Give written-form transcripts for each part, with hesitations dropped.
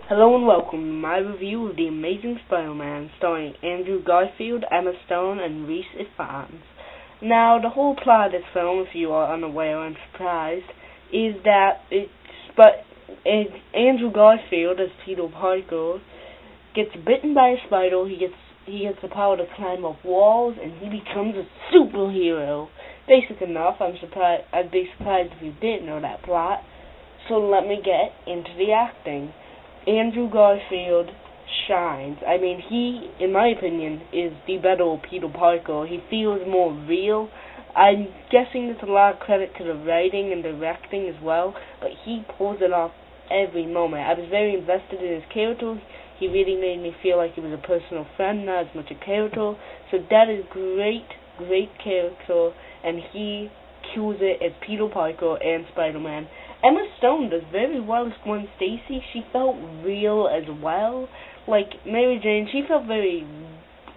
Hello and welcome to my review of The Amazing Spider-Man, starring Andrew Garfield, Emma Stone, and Rhys Ifans. Now, the whole plot of this film, if you are unaware or surprised, is that Andrew Garfield, as Peter Parker, gets bitten by a spider. He gets the power to climb up walls, and he becomes a superhero. Basic enough. I'd be surprised if you didn't know that plot. So let me get into the acting. Andrew Garfield shines. I mean, he, in my opinion, is the better Peter Parker. He feels more real. I'm guessing there's a lot of credit to the writing and directing as well, but he pulls it off every moment. I was very invested in his character. He really made me feel like he was a personal friend, not as much a character. So that is great character, and he kills it as Peter Parker and Spider-Man. Emma Stone does very well as Gwen Stacy. She felt real as well. Like Mary Jane, she felt very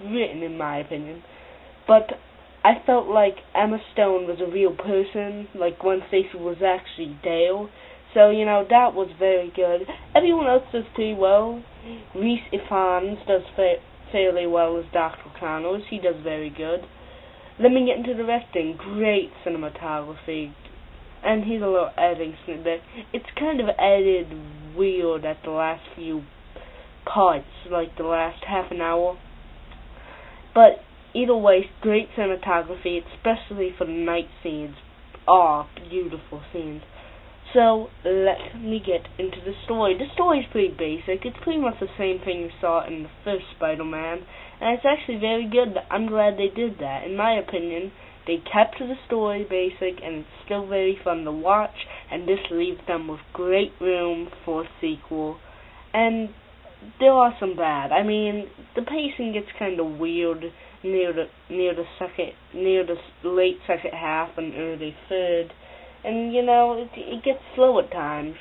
written in my opinion. But I felt like Emma Stone was a real person, like Gwen Stacy was actually there. So, that was very good. Everyone else does pretty well. Rhys Ifans does fairly well as Dr. Connors. He does very good. Let me get into the directing. Great cinematography. And here's a little editing snippet. It's kind of edited weird at the last few parts, like the last half an hour. But either way, great cinematography, especially for the night scenes. Beautiful scenes. So, let me get into the story. The story is pretty basic. It's pretty much the same thing you saw in the first Spider-Man, and it's actually very good. I'm glad they did that. In my opinion, they kept to the story basic, and it's still very fun to watch, and this leaves them with great room for a sequel. And there are some bad. I mean, the pacing gets kind of weird near the late second half and early third. And, it gets slow at times.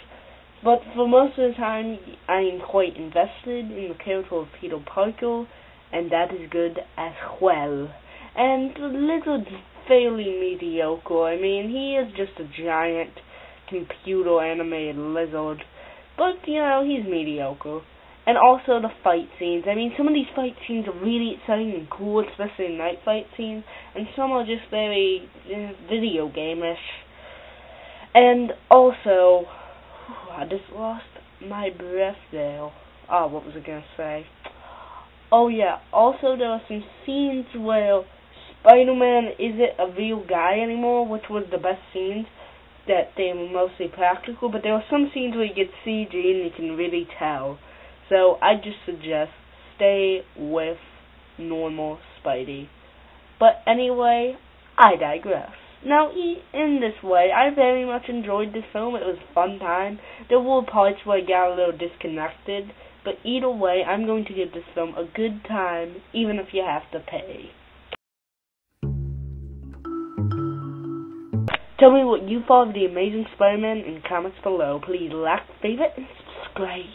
But for most of the time, I am quite invested in the character of Peter Parker, and that is good as well. And the Lizard's fairly mediocre. I mean, he is just a giant computer-animated lizard. But, he's mediocre. And also the fight scenes. I mean, some of these fight scenes are really exciting and cool, especially the night fight scenes. And some are just very video game-ish. And also, I just lost my breath there. What was I going to say? Oh yeah, also there are some scenes where Spider-Man isn't a real guy anymore, which was the best scenes, that they were mostly practical, but there are some scenes where you get CG and you can really tell. So I just suggest stay with normal Spidey. But anyway, I digress. Now, in this way, I very much enjoyed this film. It was a fun time. There were parts where I got a little disconnected, but either way, I'm going to give this film a good time, even if you have to pay. Tell me what you thought of The Amazing Spider-Man in comments below. Please like, favorite, and subscribe.